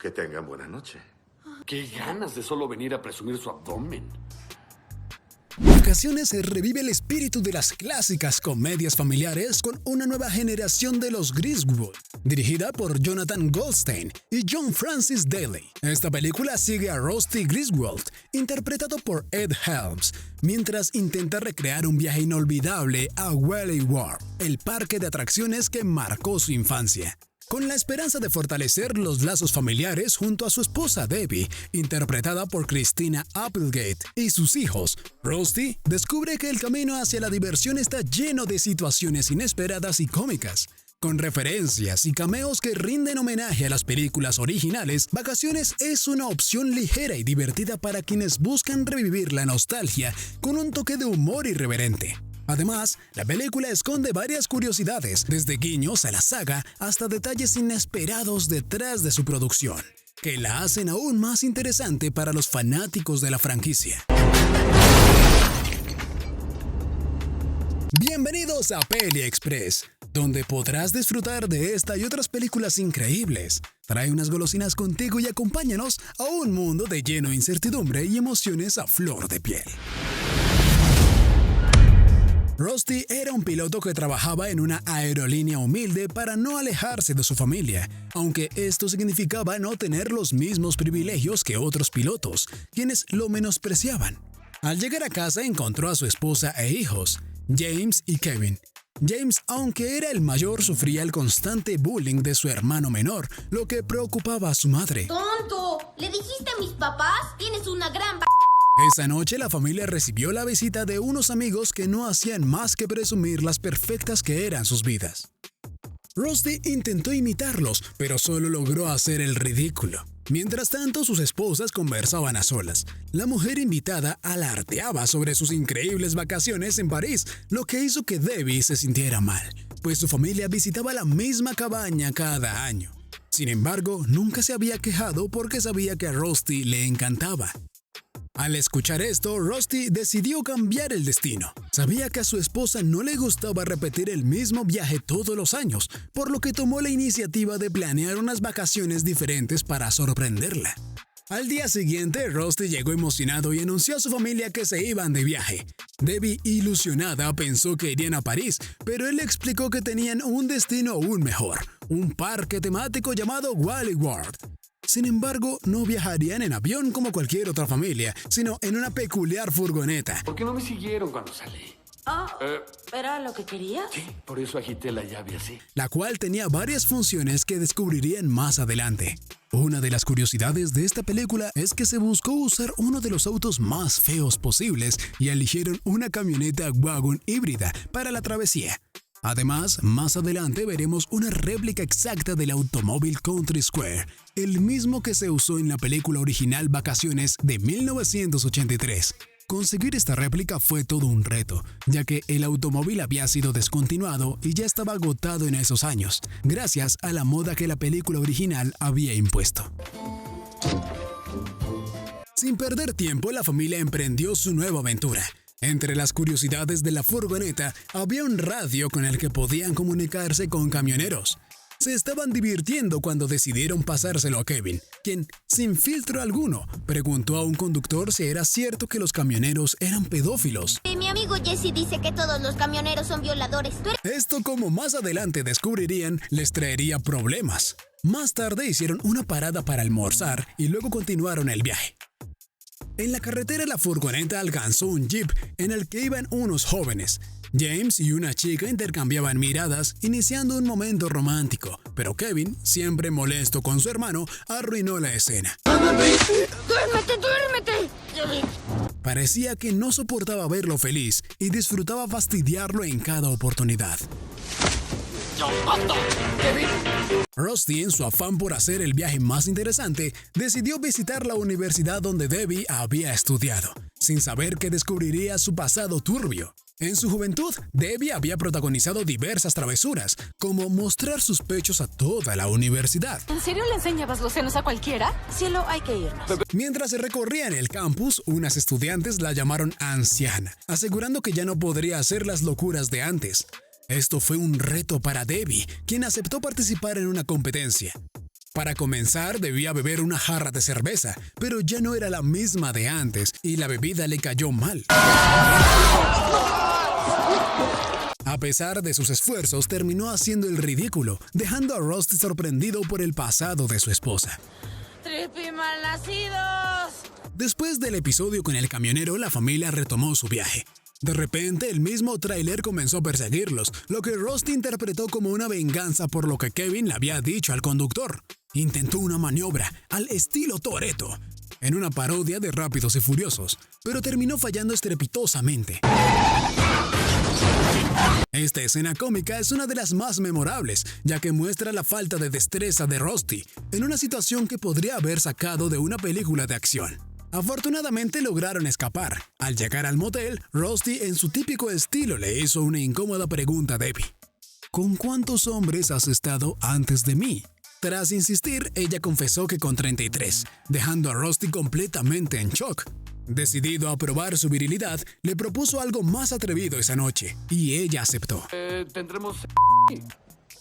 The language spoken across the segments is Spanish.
Que tengan buena noche. Qué ganas de solo venir a presumir su abdomen. Vacaciones revive el espíritu de las clásicas comedias familiares con una nueva generación de los Griswold, dirigida por Jonathan Goldstein y John Francis Daley. Esta película sigue a Rusty Griswold, interpretado por Ed Helms, mientras intenta recrear un viaje inolvidable a Wally World, el parque de atracciones que marcó su infancia. Con la esperanza de fortalecer los lazos familiares junto a su esposa Debbie, interpretada por Christina Applegate, y sus hijos, Rusty descubre que el camino hacia la diversión está lleno de situaciones inesperadas y cómicas. Con referencias y cameos que rinden homenaje a las películas originales, Vacaciones es una opción ligera y divertida para quienes buscan revivir la nostalgia con un toque de humor irreverente. Además, la película esconde varias curiosidades, desde guiños a la saga hasta detalles inesperados detrás de su producción, que la hacen aún más interesante para los fanáticos de la franquicia. Bienvenidos a Peli Express, donde podrás disfrutar de esta y otras películas increíbles. Trae unas golosinas contigo y acompáñanos a un mundo de lleno de incertidumbre y emociones a flor de piel. Rusty era un piloto que trabajaba en una aerolínea humilde para no alejarse de su familia, aunque esto significaba no tener los mismos privilegios que otros pilotos, quienes lo menospreciaban. Al llegar a casa encontró a su esposa e hijos, James y Kevin. James, aunque era el mayor, sufría el constante bullying de su hermano menor, lo que preocupaba a su madre. ¡Tonto! ¿Le dijiste a mis papás? Tienes una gran Esa noche la familia recibió la visita de unos amigos que no hacían más que presumir las perfectas que eran sus vidas. Rusty intentó imitarlos, pero solo logró hacer el ridículo. Mientras tanto, sus esposas conversaban a solas. La mujer invitada alardeaba sobre sus increíbles vacaciones en París, lo que hizo que Debbie se sintiera mal, pues su familia visitaba la misma cabaña cada año. Sin embargo, nunca se había quejado porque sabía que a Rusty le encantaba. Al escuchar esto, Rusty decidió cambiar el destino. Sabía que a su esposa no le gustaba repetir el mismo viaje todos los años, por lo que tomó la iniciativa de planear unas vacaciones diferentes para sorprenderla. Al día siguiente, Rusty llegó emocionado y anunció a su familia que se iban de viaje. Debbie, ilusionada, pensó que irían a París, pero él le explicó que tenían un destino aún mejor, un parque temático llamado Wally World. Sin embargo, no viajarían en avión como cualquier otra familia, sino en una peculiar furgoneta. ¿Por qué no me siguieron cuando salí? ¿Era lo que querías? Sí, por eso agité la llave así. La cual tenía varias funciones que descubrirían más adelante. Una de las curiosidades de esta película es que se buscó usar uno de los autos más feos posibles y eligieron una camioneta wagon híbrida para la travesía. Además, más adelante veremos una réplica exacta del automóvil Country Square, el mismo que se usó en la película original Vacaciones de 1983. Conseguir esta réplica fue todo un reto, ya que el automóvil había sido descontinuado y ya estaba agotado en esos años, gracias a la moda que la película original había impuesto. Sin perder tiempo, la familia emprendió su nueva aventura. Entre las curiosidades de la furgoneta había un radio con el que podían comunicarse con camioneros. Se estaban divirtiendo cuando decidieron pasárselo a Kevin, quien, sin filtro alguno, preguntó a un conductor si era cierto que los camioneros eran pedófilos. Mi amigo Jesse dice que todos los camioneros son violadores. Esto, como más adelante descubrirían, les traería problemas. Más tarde hicieron una parada para almorzar y luego continuaron el viaje. En la carretera, la furgoneta alcanzó un jeep en el que iban unos jóvenes. James y una chica intercambiaban miradas, iniciando un momento romántico, pero Kevin, siempre molesto con su hermano, arruinó la escena. ¡Duérmete, duérmete! Parecía que no soportaba verlo feliz y disfrutaba fastidiarlo en cada oportunidad. Rusty, en su afán por hacer el viaje más interesante, decidió visitar la universidad donde Debbie había estudiado, sin saber que descubriría su pasado turbio. En su juventud, Debbie había protagonizado diversas travesuras, como mostrar sus pechos a toda la universidad. ¿En serio le enseñabas los senos a cualquiera? Cielo, hay que irnos. Mientras se recorrían el campus, unas estudiantes la llamaron anciana, asegurando que ya no podría hacer las locuras de antes. Esto fue un reto para Debbie, quien aceptó participar en una competencia. Para comenzar, debía beber una jarra de cerveza, pero ya no era la misma de antes y la bebida le cayó mal. A pesar de sus esfuerzos, terminó haciendo el ridículo, dejando a Rusty sorprendido por el pasado de su esposa. ¡Trippy malnacidos! Después del episodio con el camionero, la familia retomó su viaje. De repente, el mismo tráiler comenzó a perseguirlos, lo que Rusty interpretó como una venganza por lo que Kevin le había dicho al conductor. Intentó una maniobra al estilo Toretto, en una parodia de Rápidos y Furiosos, pero terminó fallando estrepitosamente. Esta escena cómica es una de las más memorables, ya que muestra la falta de destreza de Rusty en una situación que podría haber sacado de una película de acción. Afortunadamente lograron escapar. Al llegar al motel, Rusty en su típico estilo le hizo una incómoda pregunta a Debbie. ¿Con cuántos hombres has estado antes de mí? Tras insistir, ella confesó que con 33, dejando a Rusty completamente en shock. Decidido a probar su virilidad, le propuso algo más atrevido esa noche, y ella aceptó. Tendremos...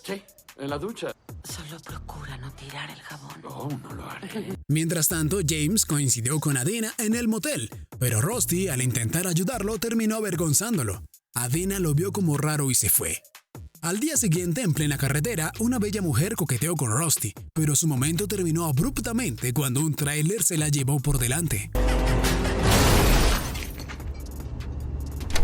Sí, en la ducha. Solo procura no tirar el jabón. Oh, no lo haré. Mientras tanto, James coincidió con Adina en el motel, pero Rusty, al intentar ayudarlo, terminó avergonzándolo. Adina lo vio como raro y se fue. Al día siguiente, en plena carretera, una bella mujer coqueteó con Rusty, pero su momento terminó abruptamente cuando un tráiler se la llevó por delante.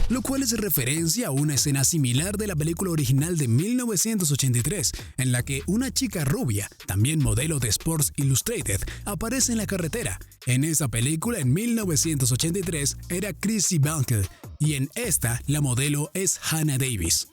Lo cual es referencia a una escena similar de la película original de 1983, en la que una chica rubia, también modelo de Sports Illustrated, aparece en la carretera. En esa película, en 1983, era Chrissy Bankel, y en esta, la modelo es Hannah Davis.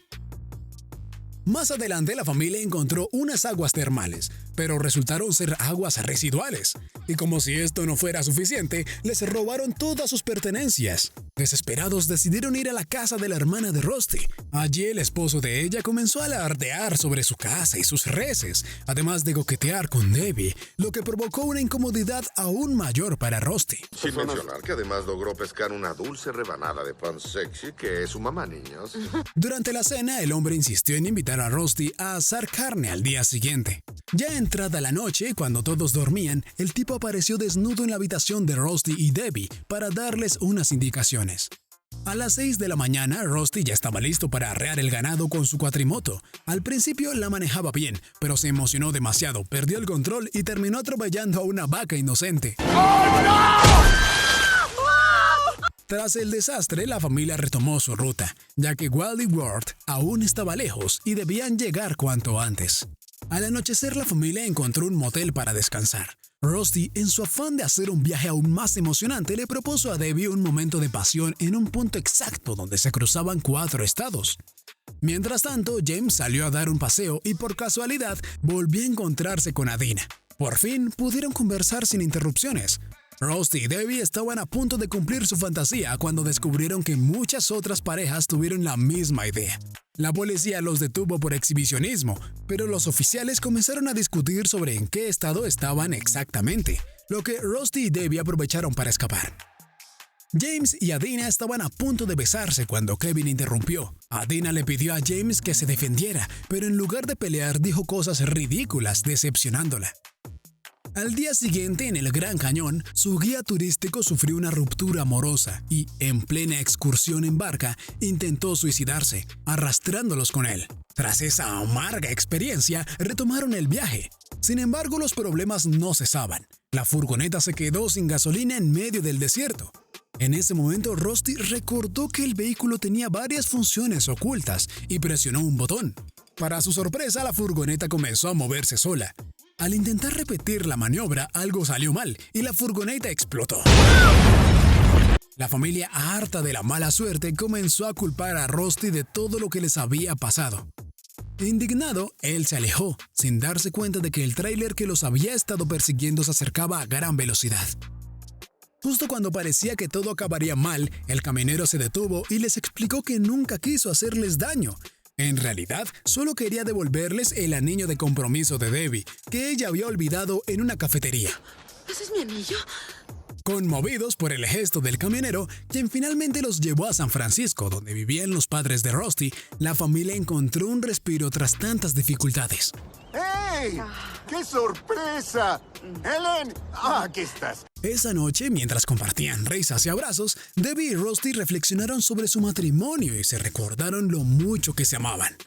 Más adelante, la familia encontró unas aguas termales, pero resultaron ser aguas residuales. Y como si esto no fuera suficiente, les robaron todas sus pertenencias. Desesperados, decidieron ir a la casa de la hermana de Rusty. Allí, el esposo de ella comenzó a alardear sobre su casa y sus reses, además de coquetear con Debbie, lo que provocó una incomodidad aún mayor para Rusty. Sin mencionar que además logró pescar una dulce rebanada de pan sexy que es su mamá, niños. Durante la cena, el hombre insistió en invitar a Rusty a asar carne al día siguiente. Ya entrada la noche, cuando todos dormían, el tipo apareció desnudo en la habitación de Rusty y Debbie para darles unas indicaciones. A las 6 de la mañana, Rusty ya estaba listo para arrear el ganado con su cuatrimoto. Al principio la manejaba bien, pero se emocionó demasiado, perdió el control y terminó atropellando a una vaca inocente. Tras el desastre, la familia retomó su ruta, ya que Wally World aún estaba lejos y debían llegar cuanto antes. Al anochecer, la familia encontró un motel para descansar. Rusty, en su afán de hacer un viaje aún más emocionante, le propuso a Debbie un momento de pasión en un punto exacto donde se cruzaban 4 estados. Mientras tanto, James salió a dar un paseo y por casualidad volvió a encontrarse con Adina. Por fin pudieron conversar sin interrupciones. Rusty y Debbie estaban a punto de cumplir su fantasía cuando descubrieron que muchas otras parejas tuvieron la misma idea. La policía los detuvo por exhibicionismo, pero los oficiales comenzaron a discutir sobre en qué estado estaban exactamente, lo que Rusty y Debbie aprovecharon para escapar. James y Adina estaban a punto de besarse cuando Kevin interrumpió. Adina le pidió a James que se defendiera, pero en lugar de pelear dijo cosas ridículas, decepcionándola. Al día siguiente, en el Gran Cañón, su guía turístico sufrió una ruptura amorosa y, en plena excursión en barca, intentó suicidarse, arrastrándolos con él. Tras esa amarga experiencia, retomaron el viaje. Sin embargo, los problemas no cesaban. La furgoneta se quedó sin gasolina en medio del desierto. En ese momento, Rusty recordó que el vehículo tenía varias funciones ocultas y presionó un botón. Para su sorpresa, la furgoneta comenzó a moverse sola. Al intentar repetir la maniobra, algo salió mal y la furgoneta explotó. La familia, harta de la mala suerte, comenzó a culpar a Rusty de todo lo que les había pasado. Indignado, él se alejó, sin darse cuenta de que el tráiler que los había estado persiguiendo se acercaba a gran velocidad. Justo cuando parecía que todo acabaría mal, el camionero se detuvo y les explicó que nunca quiso hacerles daño. En realidad, solo quería devolverles el anillo de compromiso de Debbie, que ella había olvidado en una cafetería. ¿Ese es mi anillo? Conmovidos por el gesto del camionero, quien finalmente los llevó a San Francisco, donde vivían los padres de Rusty, la familia encontró un respiro tras tantas dificultades. ¡Hey! ¡Qué sorpresa! ¡Helen! Aquí estás. Esa noche, mientras compartían risas y abrazos, Debbie y Rusty reflexionaron sobre su matrimonio y se recordaron lo mucho que se amaban,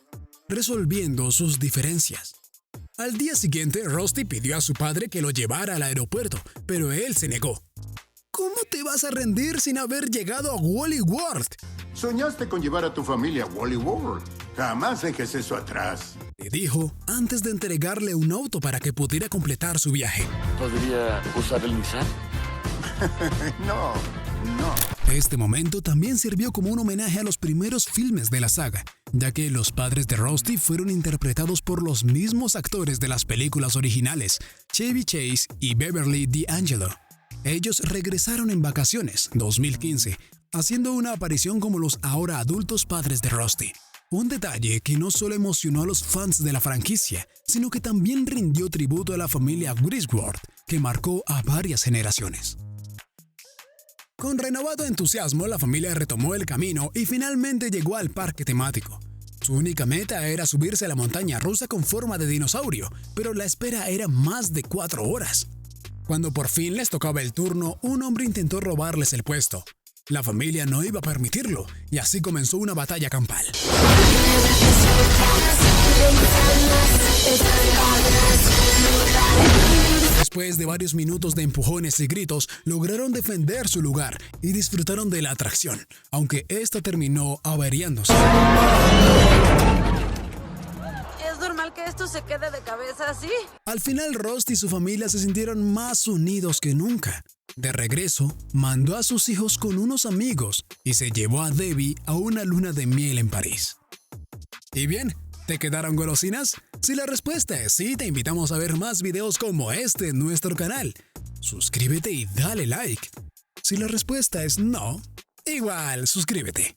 resolviendo sus diferencias. Al día siguiente, Rusty pidió a su padre que lo llevara al aeropuerto, pero él se negó. ¿Cómo te vas a rendir sin haber llegado a Wally World?, Soñaste con llevar a tu familia a Wally World. Jamás dejes eso atrás. le dijo antes de entregarle un auto para que pudiera completar su viaje. ¿Podría usar el Nissan? No. Este momento también sirvió como un homenaje a los primeros filmes de la saga, ya que los padres de Rusty fueron interpretados por los mismos actores de las películas originales, Chevy Chase y Beverly D'Angelo. Ellos regresaron en Vacaciones 2015, haciendo una aparición como los ahora adultos padres de Rusty. Un detalle que no solo emocionó a los fans de la franquicia, sino que también rindió tributo a la familia Griswold, que marcó a varias generaciones. Con renovado entusiasmo, la familia retomó el camino y finalmente llegó al parque temático. Su única meta era subirse a la montaña rusa con forma de dinosaurio, pero la espera era más de 4 horas. Cuando por fin les tocaba el turno, un hombre intentó robarles el puesto. La familia no iba a permitirlo, y así comenzó una batalla campal. Después de varios minutos de empujones y gritos, lograron defender su lugar y disfrutaron de la atracción, aunque esta terminó averiándose. ¿Es normal que esto se quede de cabeza así? Al final, Rusty y su familia se sintieron más unidos que nunca. De regreso, mandó a sus hijos con unos amigos y se llevó a Debbie a una luna de miel en París. ¿Y bien? ¿Te quedaron golosinas? Si la respuesta es sí, te invitamos a ver más videos como este en nuestro canal. Suscríbete y dale like. Si la respuesta es no, igual suscríbete.